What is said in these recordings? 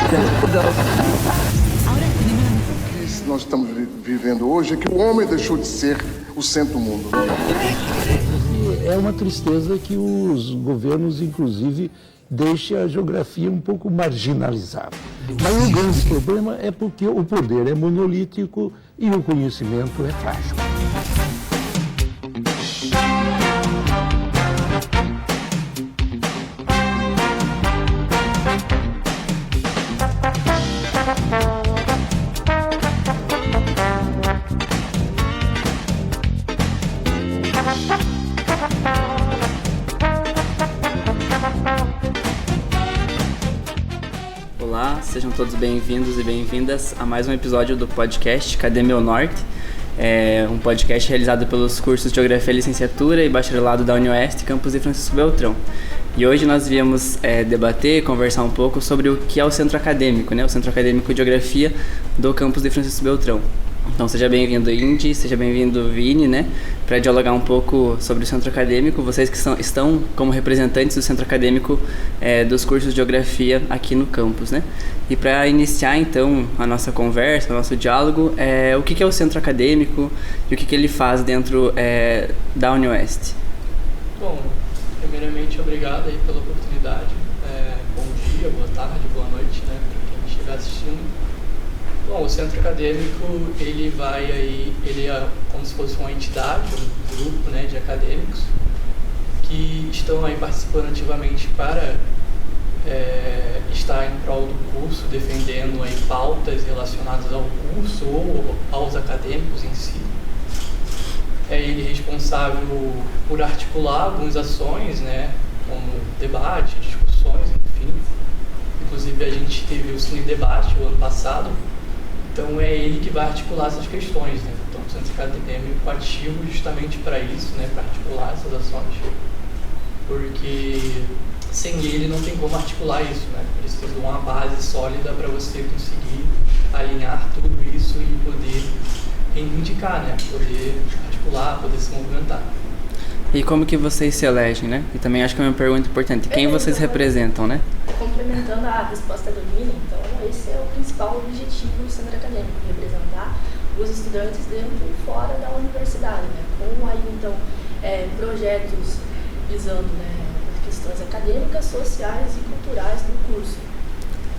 O que nós estamos vivendo hoje é que o homem deixou de ser o centro do mundo. É uma tristeza que os governos, inclusive, deixem a geografia um pouco marginalizada. Mas o grande problema é porque o poder é monolítico e o conhecimento é frágil. Olá, sejam todos bem-vindos e bem-vindas a mais um episódio do podcast Cadê Meu Norte? É um podcast realizado pelos cursos de Geografia, Licenciatura e Bacharelado da UniOeste, campus de Francisco Beltrão. E hoje nós viemos debater, conversar um pouco sobre o que é o Centro Acadêmico, né? O Centro Acadêmico de Geografia do campus de Francisco Beltrão. Então seja bem-vindo, Indy, seja bem-vindo, Vini, né? Para dialogar um pouco sobre o Centro Acadêmico, vocês que estão como representantes do Centro Acadêmico dos cursos de Geografia aqui no campus, né? E para iniciar, então, a nossa conversa, o nosso diálogo, o que é o Centro Acadêmico e o que ele faz dentro da UniOeste? Bom, primeiramente, obrigado aí pela oportunidade. Bom dia, boa tarde, boa noite, né? Para quem estiver assistindo. Bom, o Centro Acadêmico, ele é como se fosse uma entidade, um grupo, né, de acadêmicos que estão aí participando ativamente para estar em prol do curso, defendendo aí pautas relacionadas ao curso ou aos acadêmicos em si. É ele responsável por articular algumas ações, né, como debate, discussões, enfim. Inclusive a gente teve o Cine Debate o ano passado. Então é ele que vai articular essas questões, né? Então o Centro Acadêmico ativo justamente para isso, né? Para articular essas ações, porque sem ele não tem como articular isso, né? Precisa de uma base sólida para você conseguir alinhar tudo isso e poder reivindicar, né? Poder articular, poder se movimentar. E como que vocês se elegem, né? E também acho que é uma pergunta importante. Quem vocês representam, né? Complementando a resposta do Vini, então esse é o principal objetivo do Centro Acadêmico, representar os estudantes dentro e fora da universidade, né? Com aí, então, projetos visando, né, questões acadêmicas, sociais e culturais do curso.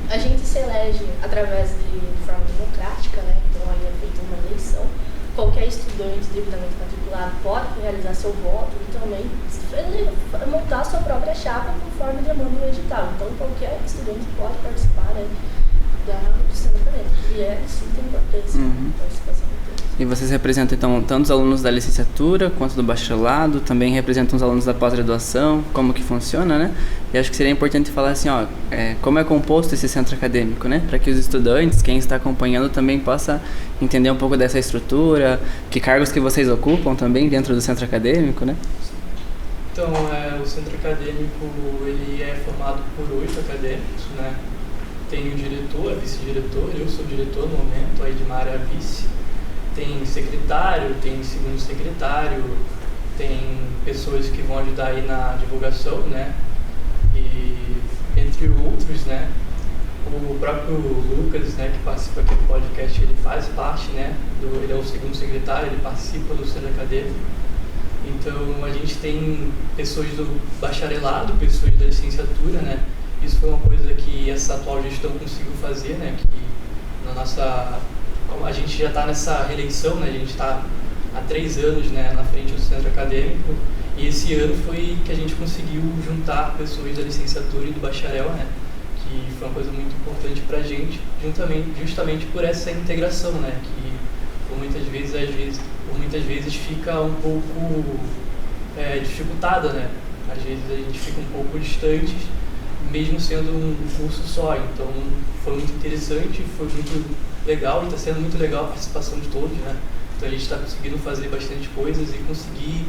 A gente se elege através de forma democrática, né? Então aí é feita uma eleição. Qualquer estudante devidamente matriculado pode realizar seu voto e também montar sua própria chapa conforme demanda o edital. Então, qualquer estudante pode participar, né, do Centro Acadêmico. E isso tem importância, a participação de todos. E vocês representam, então, tanto os alunos da licenciatura quanto do bacharelado, também representam os alunos da pós-graduação, como que funciona, né? E acho que seria importante falar assim, como é composto esse centro acadêmico, né? Para que os estudantes, quem está acompanhando, também possa entender um pouco dessa estrutura, que cargos que vocês ocupam também dentro do centro acadêmico, né? Então, o centro acadêmico, ele é formado por 8 acadêmicos, né? Tem o diretor, vice-diretor, eu sou diretor no momento, aí de uma área vice. Tem secretário, tem segundo secretário, tem pessoas que vão ajudar aí na divulgação, né? E entre outros, né? O próprio Lucas, né, que participa aqui do podcast, ele faz parte, né? Ele é o segundo secretário, ele participa do centro acadêmico. Então a gente tem pessoas do bacharelado, pessoas da licenciatura, né? Isso foi uma coisa que essa atual gestão conseguiu fazer, né? Que na nossa... A gente já está nessa reeleição, né? A gente está há 3 anos, né, na frente do centro acadêmico, e esse ano foi que a gente conseguiu juntar pessoas da licenciatura e do bacharel, né? Que foi uma coisa muito importante para a gente, justamente por essa integração, né? Que por muitas vezes fica um pouco dificultada, né? Às vezes a gente fica um pouco distante, mesmo sendo um curso só. Então foi muito interessante, foi muito legal e está sendo muito legal a participação de todos, né? Então a gente está conseguindo fazer bastante coisas e conseguir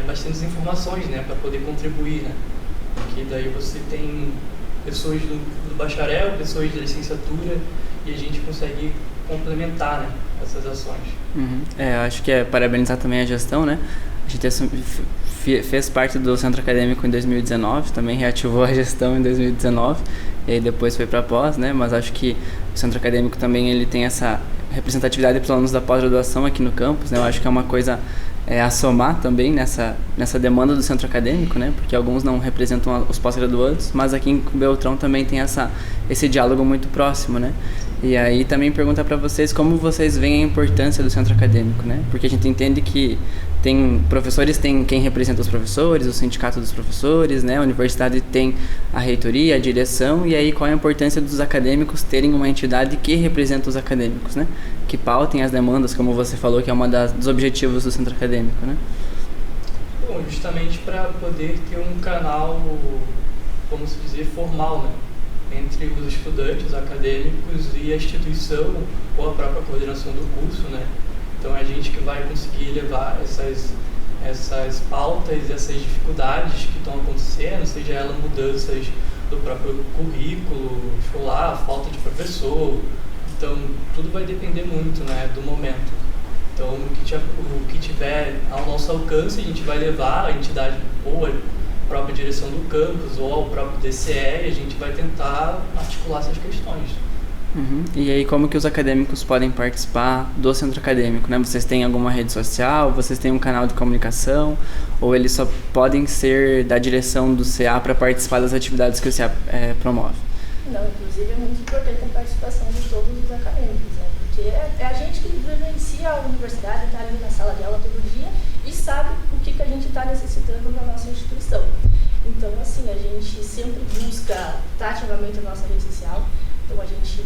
bastantes informações, né, para poder contribuir, né? Porque daí você tem pessoas do bacharel, pessoas da licenciatura, e a gente consegue complementar, né, essas ações. Acho que é parabenizar também a gestão, né? A gente fez parte do Centro Acadêmico em 2019, também reativou a gestão em 2019, e aí depois foi para pós, né? Mas acho que o Centro Acadêmico também ele tem essa representatividade para os alunos da pós-graduação aqui no campus, né? Eu acho que é uma coisa a somar também nessa demanda do Centro Acadêmico, né? Porque alguns não representam os pós-graduandos, mas aqui em Beltrão também tem esse diálogo muito próximo, né? E aí também perguntar para vocês como vocês veem a importância do Centro Acadêmico, né? Porque a gente entende que professores tem quem representa os professores, o sindicato dos professores, né? A universidade tem a reitoria, a direção, e aí qual a importância dos acadêmicos terem uma entidade que representa os acadêmicos, né? Que pautem as demandas, como você falou, que é um dos objetivos do Centro Acadêmico, né? Bom, justamente para poder ter um canal, como se dizer, formal, né? Entre os estudantes acadêmicos e a instituição ou a própria coordenação do curso, né? Então é a gente que vai conseguir levar essas pautas, essas dificuldades que estão acontecendo, seja elas mudanças do próprio currículo escolar, falta de professor. Então tudo vai depender muito, né, do momento. Então o que tiver ao nosso alcance a gente vai levar a entidade ou a própria direção do campus ou ao próprio DCE, e a gente vai tentar articular essas questões. Uhum. E aí como que os acadêmicos podem participar do Centro Acadêmico, né? Vocês têm alguma rede social, vocês têm um canal de comunicação, ou eles só podem ser da direção do CA para participar das atividades que o CA promove? Não, inclusive é muito importante a participação de todos os acadêmicos, né? Porque é a gente que vivencia a universidade, está ali na sala de aula todo dia e sabe o que a gente está necessitando na nossa instituição. Então, assim, a gente sempre busca estar ativamente na nossa rede social. Então, a gente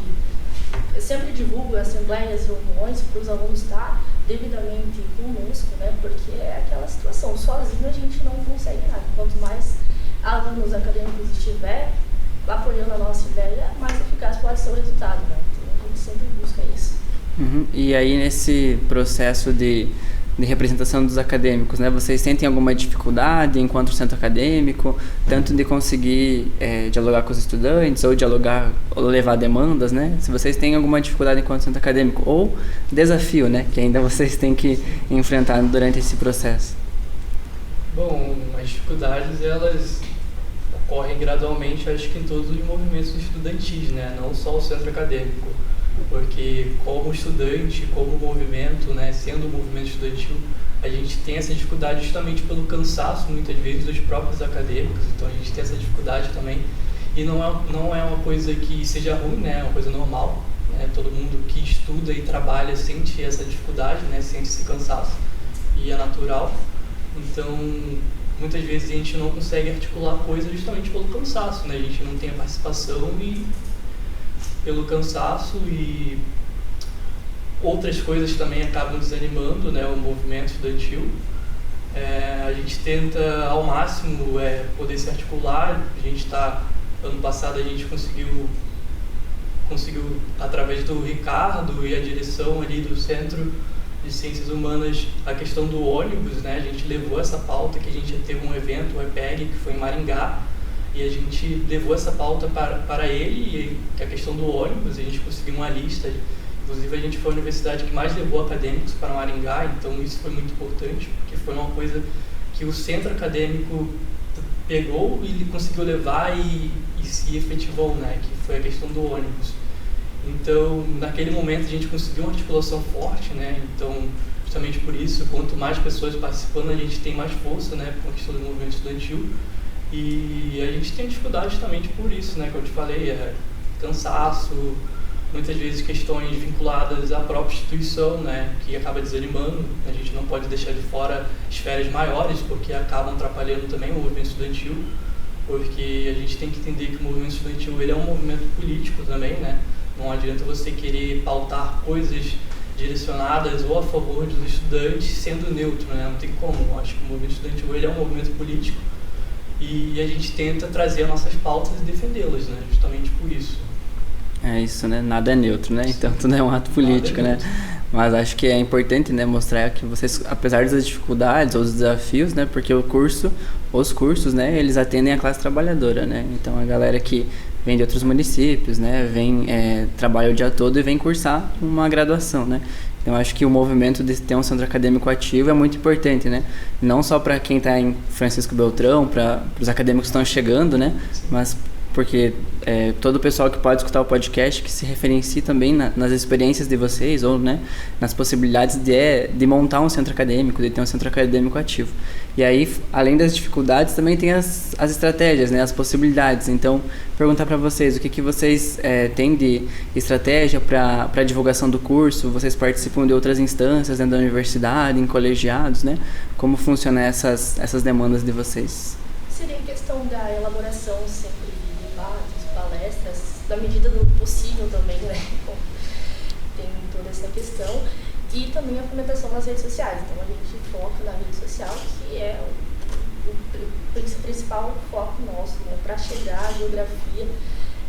sempre divulga assembleias e reuniões para os alunos estar devidamente conosco, né? Porque é aquela situação, sozinho a gente não consegue nada. Quanto mais alunos acadêmicos estiver apoiando a nossa ideia, mais eficaz pode ser o resultado, né? Então, a gente sempre busca isso. Uhum. E aí, nesse processo de representação dos acadêmicos, né? Vocês sentem alguma dificuldade enquanto centro acadêmico, tanto de conseguir dialogar com os estudantes, ou ou levar demandas, né? Se vocês têm alguma dificuldade enquanto centro acadêmico, ou desafio, né? Que ainda vocês têm que enfrentar durante esse processo. Bom, as dificuldades, elas ocorrem gradualmente, acho que em todos os movimentos estudantis, né? Não só o centro acadêmico. Porque como estudante, como movimento, né, sendo um movimento estudantil, a gente tem essa dificuldade justamente pelo cansaço, muitas vezes, dos próprios acadêmicos. Então a gente tem essa dificuldade também. E não é uma coisa que seja ruim, né, é uma coisa normal. Né, todo mundo que estuda e trabalha sente essa dificuldade, né, sente esse cansaço. E é natural. Então, muitas vezes a gente não consegue articular coisas justamente pelo cansaço, né, a gente não tem a participação e pelo cansaço, e outras coisas também acabam desanimando, né, o movimento estudantil. A gente tenta ao máximo poder se articular. Ano passado a gente conseguiu através do Ricardo e a direção ali do Centro de Ciências Humanas, a questão do ônibus, né? A gente levou essa pauta, que a gente teve um evento, o EPEG, que foi em Maringá, e a gente levou essa pauta para ele, que é a questão do ônibus. A gente conseguiu uma lista. Inclusive, a gente foi a universidade que mais levou acadêmicos para Maringá, então isso foi muito importante, porque foi uma coisa que o centro acadêmico pegou e ele conseguiu levar e se efetivou, né? Que foi a questão do ônibus. Então, naquele momento, a gente conseguiu uma articulação forte, né? Então, justamente por isso, quanto mais pessoas participando, a gente tem mais força, né? Com a questão do movimento estudantil. E a gente tem dificuldade justamente por isso, né? Como eu te falei, cansaço, muitas vezes questões vinculadas à própria instituição, né? Que acaba desanimando. A gente não pode deixar de fora esferas maiores, porque acabam atrapalhando também o movimento estudantil, porque a gente tem que entender que o movimento estudantil ele é um movimento político também, né? Não adianta você querer pautar coisas direcionadas ou a favor dos estudantes sendo neutro, né? Não tem como. Eu acho que o movimento estudantil ele é um movimento político, e a gente tenta trazer as nossas pautas e defendê-las, né? Justamente por isso. É isso, né? Nada é neutro, né? Então tudo é um ato político, né? Mas acho que é importante, né, mostrar que vocês, apesar das dificuldades ou dos desafios, né, porque os cursos, né, eles atendem a classe trabalhadora, né? Então a galera que vem de outros municípios, né, trabalha o dia todo e vem cursar uma graduação, né? Então, acho que o movimento de ter um centro acadêmico ativo é muito importante, né? Não só para quem está em Francisco Beltrão, para os acadêmicos que estão chegando, né? Mas porque todo o pessoal que pode escutar o podcast que se referencie também nas experiências de vocês ou, né, nas possibilidades de montar um centro acadêmico, de ter um centro acadêmico ativo. E aí, além das dificuldades, também tem as estratégias, né, as possibilidades. Então, perguntar para vocês, o que vocês têm de estratégia para a divulgação do curso? Vocês participam de outras instâncias dentro da universidade, em colegiados, né? Como funcionam essas demandas de vocês? Seria a questão da elaboração sempre de debates, palestras, na medida do possível também, né? Tem toda essa questão. E também a fomentação nas redes sociais. Então a gente foca na rede social, que é o principal foco nosso, né? Para chegar à geografia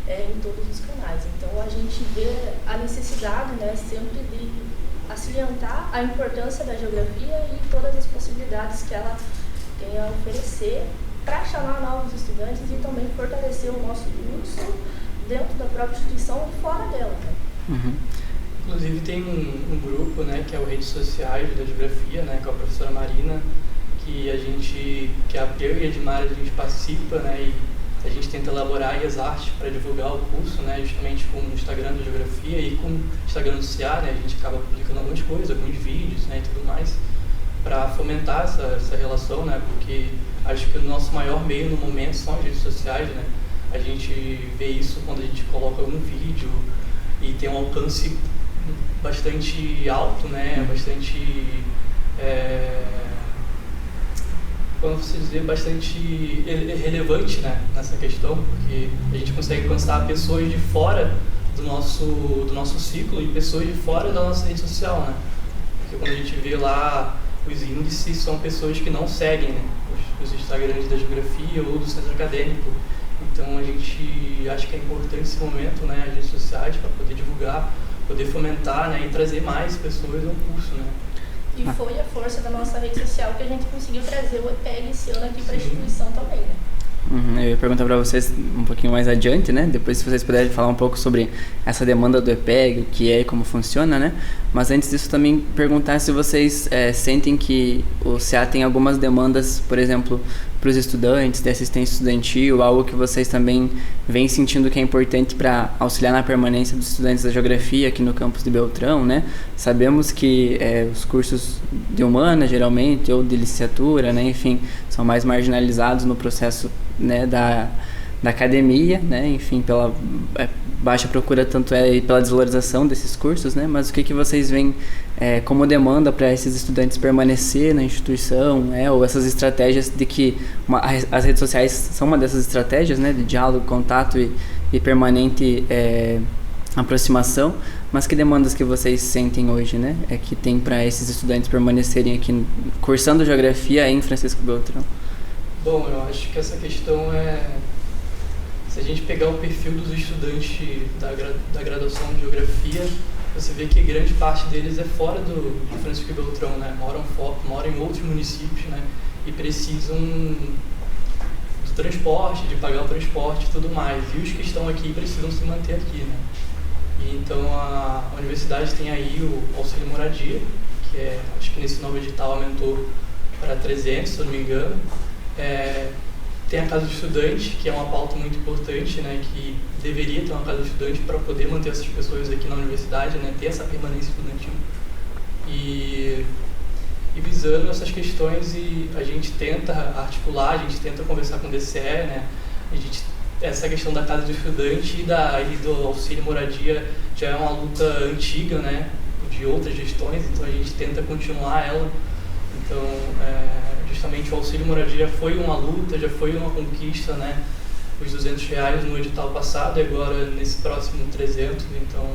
em todos os canais. Então a gente vê a necessidade, né, sempre de salientar a importância da geografia e todas as possibilidades que ela tem a oferecer para chamar novos estudantes e também fortalecer o nosso curso dentro da própria instituição e fora dela. Né? Uhum. Inclusive tem um grupo, né, que é o Redes Sociais da Geografia, né, com a professora Marina, que eu e a Edmar, a gente participa, né, e a gente tenta elaborar as artes para divulgar o curso, né, justamente com o Instagram da Geografia e com o Instagram do CA, né, a gente acaba publicando algumas coisas, alguns vídeos, né, e tudo mais, para fomentar essa relação, né, porque acho que o nosso maior meio no momento são as redes sociais, né, a gente vê isso quando a gente coloca algum vídeo e tem um alcance bastante alto, né, bastante, como você dizer, bastante relevante, né, nessa questão, porque a gente consegue alcançar pessoas de fora do nosso ciclo e pessoas de fora da nossa rede social, né, porque quando a gente vê lá os índices, são pessoas que não seguem, né, os Instagrams da Geografia ou do centro acadêmico. Então a gente acha que é importante esse momento, né, as redes sociais, para poder divulgar, poder fomentar, né, e trazer mais pessoas ao curso, né. E foi a força da nossa rede social que a gente conseguiu trazer o EPEG esse ano aqui para a instituição também, né. Eu ia perguntar para vocês um pouquinho mais adiante, né? Depois, se vocês puderem falar um pouco sobre essa demanda do EPEG, o que é e como funciona, né? Mas antes disso, também perguntar se vocês sentem que o CA tem algumas demandas, por exemplo, para os estudantes, de assistência estudantil, algo que vocês também vêm sentindo que é importante para auxiliar na permanência dos estudantes da geografia aqui no campus de Beltrão, né? Sabemos que os cursos de humanas, geralmente, ou de licenciatura, né? Enfim, são mais marginalizados no processo, né, da academia, né, enfim, pela baixa procura, tanto pela desvalorização desses cursos, né, mas o que vocês veem como demanda para esses estudantes permanecer na instituição, ou essas estratégias de que as redes sociais são uma dessas estratégias, né, de diálogo, contato e permanente aproximação, mas que demandas que vocês sentem hoje, né, que tem para esses estudantes permanecerem aqui cursando geografia em Francisco Beltrão? Bom, eu acho que essa questão se a gente pegar o perfil dos estudantes da graduação de Geografia, você vê que grande parte deles é fora de Francisco Beltrão, né? Moram em outros municípios, né? E precisam do transporte, de pagar o transporte e tudo mais. E os que estão aqui precisam se manter aqui, né? E então a universidade tem aí o auxílio moradia, que acho que nesse novo edital aumentou para 300, se eu não me engano. Tem a casa do estudante, que é uma pauta muito importante, né, que deveria ter uma casa do estudante para poder manter essas pessoas aqui na universidade, né, ter essa permanência estudantil. E visando essas questões, a gente tenta articular, a gente tenta conversar com o DCE, né, essa questão da casa do estudante e do auxílio moradia já é uma luta antiga, né, de outras gestões, então a gente tenta continuar ela. Então, justamente o auxílio moradia já foi uma luta, já foi uma conquista, né? Os R$200 no edital passado e agora nesse próximo 300, então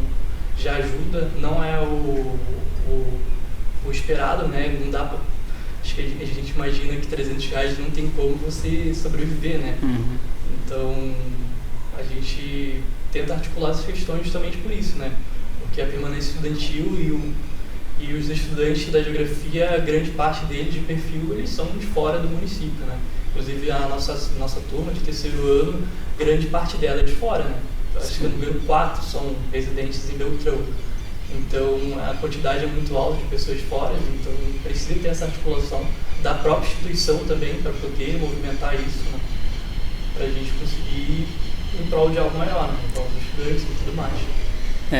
já ajuda. Não é o esperado, né? Não dá pra, acho que a gente imagina que R$300 não tem como você sobreviver, né? Uhum. Então a gente tenta articular essas questões justamente por isso, né? Porque a permanência estudantil e os estudantes da geografia, grande parte deles de perfil, eles são de fora do município, né? Inclusive a nossa turma de terceiro ano, grande parte dela é de fora, né? Acho que no número 4 são residentes em Beltrão. Então a quantidade é muito alta de pessoas fora, então precisa ter essa articulação da própria instituição também para poder movimentar isso, né? Para a gente conseguir ir em prol de algo maior, né? Em prol dos estudantes e tudo mais.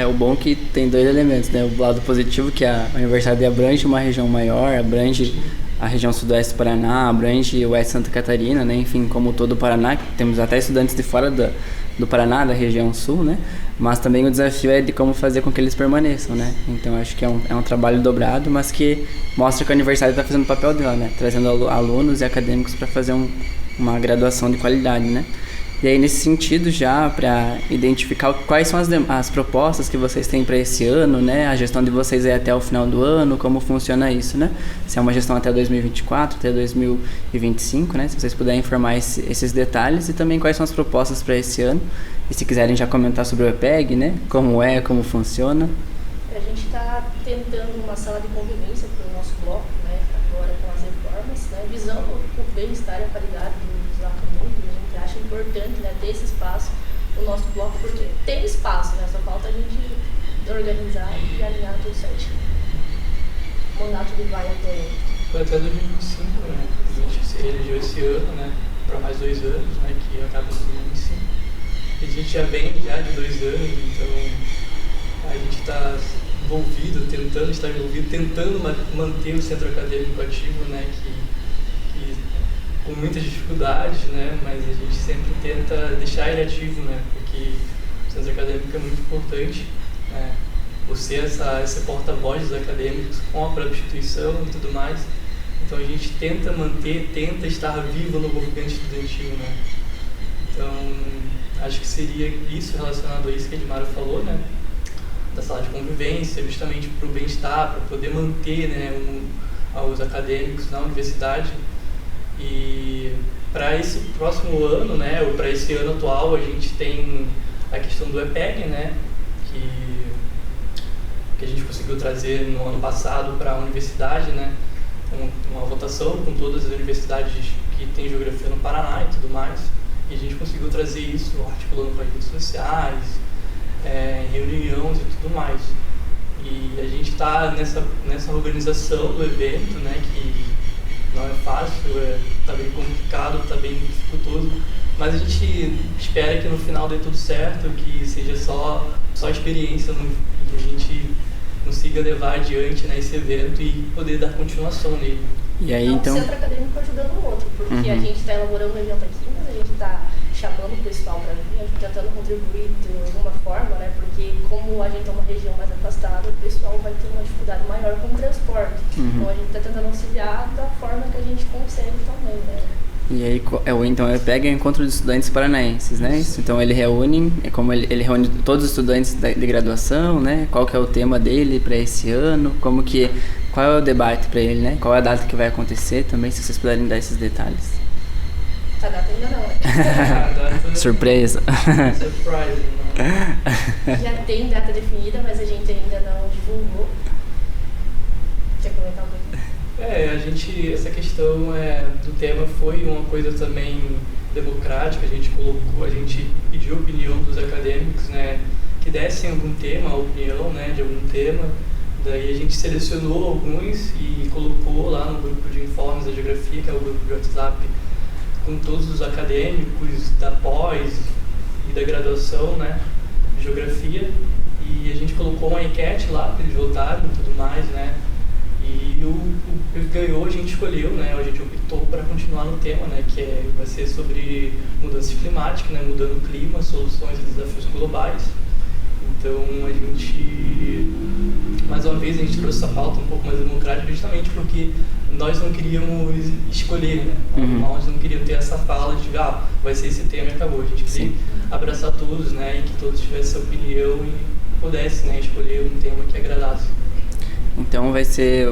O bom é que tem dois elementos, né? O lado positivo, que a universidade abrange uma região maior, abrange a região sudoeste do Paraná, abrange o oeste de Santa Catarina, né? Enfim, como todo o Paraná, temos até estudantes de fora do Paraná, da região sul, né? Mas também o desafio é de como fazer com que eles permaneçam, né? Então acho que é um trabalho dobrado, mas que mostra que a universidade está fazendo o papel dela, né? Trazendo alunos e acadêmicos para fazer uma graduação de qualidade, né? E aí, nesse sentido, já para identificar quais são as propostas que vocês têm para esse ano, né? A gestão de vocês é até o final do ano, como funciona isso, né? Se é uma gestão até 2024, até 2025, né? Se vocês puderem informar esses detalhes e também quais são as propostas para esse ano. E se quiserem já comentar sobre o EPEG, né? Como funciona. A gente está tentando uma sala de convivência para o nosso bloco, né? Agora com as reformas, né? Visando o bem-estar e a qualidade dos acadêmicos. A gente acha importante, né, ter esse espaço no nosso bloco, porque tem espaço, né? Só falta a gente organizar e alinhar tudo certinho. O mandato ele vai até... Foi até 2025, né? A gente se reelegeu esse ano, né? Para mais 2 anos, né? Que acaba em 2025. A gente já vem de 2 anos, então a gente está tentando manter o centro acadêmico ativo, né? Que com muitas dificuldades, né? Mas a gente sempre tenta deixar ele ativo, né? Porque o centro acadêmico é muito importante, né? Por ser esse porta-voz dos acadêmicos com a própria instituição e tudo mais. Então a gente tenta estar vivo no movimento estudantil, né? Então acho que seria isso relacionado a isso que a Edmara falou, né? Da sala de convivência, justamente para o bem-estar, para poder manter, né, os acadêmicos na universidade. E para esse próximo ano, né, ou para esse ano atual, a gente tem a questão do EPEG, né, que a gente conseguiu trazer no ano passado para a universidade, né, uma votação com todas as universidades que tem geografia no Paraná e tudo mais. E a gente conseguiu trazer isso articulando com as redes sociais, reuniões e tudo mais. E a gente está nessa organização do evento, né, que não é fácil, está bem complicado, está bem dificultoso, mas a gente espera que no final dê tudo certo, que seja só experiência, que a gente consiga levar adiante, né, esse evento e poder dar continuação nele. E aí, então... O centro acadêmico ajudando o outro, porque a gente está elaborando um evento aqui, mas a gente está chamando o pessoal para vir, tentando contribuir de alguma forma, né? Porque como a gente é uma região mais afastada, o pessoal vai ter uma dificuldade maior com o transporte. Então a gente está tentando auxiliar da forma que a gente consegue também, né? E aí, então ele pega o encontro de estudantes paranaenses, né? Então ele reúne, ele reúne todos os estudantes de graduação, né? Qual que é o tema dele para esse ano? Qual é o debate para ele, né? Qual é a data que vai acontecer também, se vocês puderem dar esses detalhes. A data ainda não, né? Surpresa. Surprise, né? Já tem data definida, mas a gente ainda não divulgou. Quer comentar um pouquinho? Essa questão do tema foi uma coisa também democrática. A gente pediu a opinião dos acadêmicos, né, que dessem algum tema, a opinião, né, de algum tema. Daí a gente selecionou alguns e colocou lá no grupo de informes da geografia, que é o grupo de WhatsApp, com todos os acadêmicos da pós e da graduação, né, de geografia. E a gente colocou uma enquete lá para eles votarem e tudo mais, né. E o que ganhou, a gente escolheu, né, a gente optou para continuar no tema, né, que vai ser sobre mudanças climáticas, né, mudando o clima, soluções e desafios globais. Então a gente, mais uma vez, a gente trouxe essa pauta um pouco mais democrática justamente porque nós não queríamos escolher, né, nós não queríamos ter essa fala de vai ser esse tema e acabou. A gente queria abraçar todos, né, e que todos tivessem essa opinião e pudessem, né, escolher um tema que agradasse. Então vai ser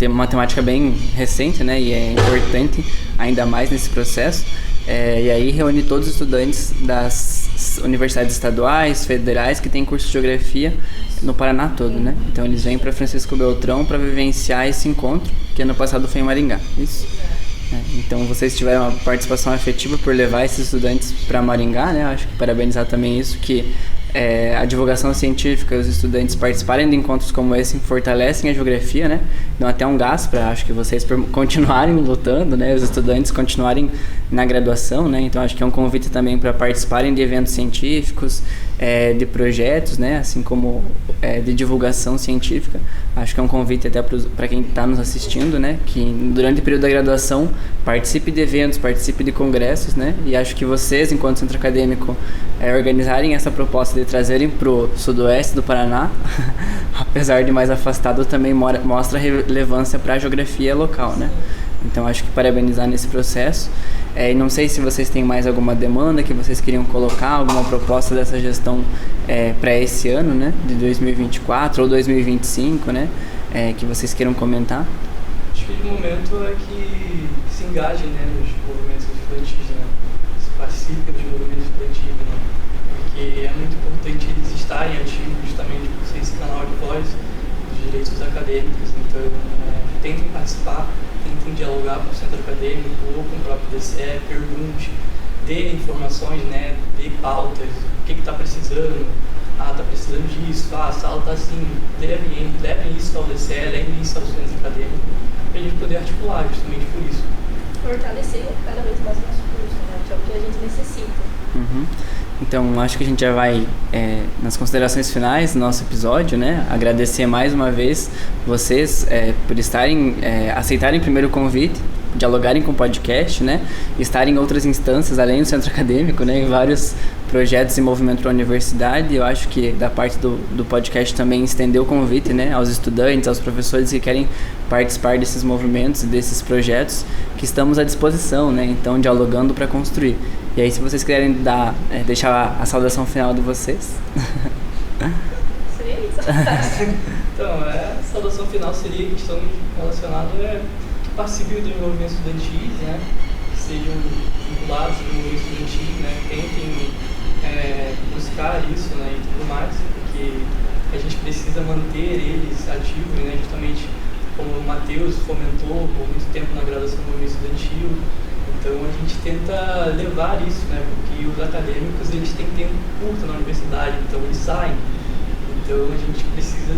uma temática bem recente, né, e é importante ainda mais nesse processo. E aí reúne todos os estudantes das universidades estaduais, federais que têm curso de geografia no Paraná todo, né? Então eles vêm para Francisco Beltrão para vivenciar esse encontro, que ano passado foi em Maringá, isso? Então vocês tiveram uma participação efetiva por levar esses estudantes para Maringá, né? Acho que parabenizar também isso, que a divulgação científica, os estudantes participarem de encontros como esse fortalecem a geografia, né? Dão até um gás para, acho que vocês continuarem lutando, né? Os estudantes continuarem na graduação, né? Então acho que é um convite também para participarem de eventos científicos, de projetos, né? Assim como de divulgação científica. Acho que é um convite até para quem está nos assistindo, né? Que durante o período da graduação participe de eventos, participe de congressos, né? E acho que vocês, enquanto centro acadêmico, organizarem essa proposta de trazerem para o sudoeste do Paraná, apesar de mais afastado, também mostra relevância para a geografia local, né? Então acho que parabenizar nesse processo. E não sei se vocês têm mais alguma demanda que vocês queriam colocar, alguma proposta dessa gestão para esse ano, né? De 2024 ou 2025, né? Que vocês queiram comentar. Acho que de momento é que se engajem, né, nos movimentos estudantis, né? Se participem dos movimentos estudantis, né? Porque é muito importante eles estarem ativos justamente por ser esse canal de voz dos direitos acadêmicos. Então, tentem participar, tentem dialogar com o centro acadêmico ou com o próprio DCE, pergunte, dê informações, né, dê pautas, o que está precisando, está precisando disso, a sala está assim, levem isso ao DCE, levem isso ao centro acadêmico, para a gente poder articular justamente por isso. Fortalecer cada vez mais o nosso curso, né, que é o que a gente necessita. Uhum. Então, acho que a gente já vai nas considerações finais do nosso episódio, né? Agradecer mais uma vez vocês por aceitarem primeiro o convite, dialogarem com o podcast, né? Estarem em outras instâncias, além do centro acadêmico, né? Em vários projetos e movimentos para a universidade. Eu acho que da parte do podcast também estender o convite, né? Aos estudantes, aos professores que querem participar desses movimentos e desses projetos, que estamos à disposição, né? Então, dialogando para construir. E aí, se vocês quiserem deixar a saudação final de vocês. Seria isso. Então, a saudação final seria que estamos relacionados que participem dos movimentos estudantis, né? Que sejam vinculados ao movimento estudantil, né? Tentem buscar isso, né? E tudo mais, porque a gente precisa manter eles ativos, né? Justamente como o Matheus fomentou por muito tempo na graduação do movimento estudantil. Então a gente tenta levar isso, né? Porque os acadêmicos eles têm tempo curto na universidade, então eles saem. Então a gente precisa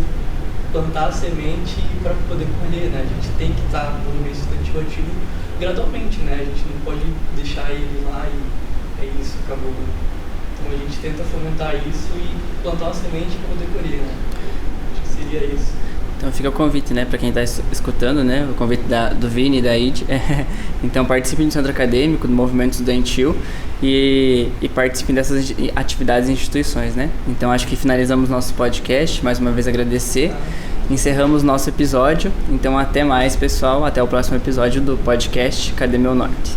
plantar a semente para poder colher, né? A gente tem que estar no movimento estudantil ativo gradualmente, né? A gente não pode deixar ele lá e é isso, acabou. Então a gente tenta fomentar isso e plantar uma semente para poder colher, né? Acho que seria isso. Então fica o convite, né, para quem está escutando, né, o convite do Vini e da ID. Então participem do centro acadêmico, do movimento estudantil e participem dessas atividades e instituições, né. Então acho que finalizamos nosso podcast, mais uma vez agradecer, encerramos nosso episódio. Então até mais, pessoal, até o próximo episódio do podcast Cadê Meu Norte?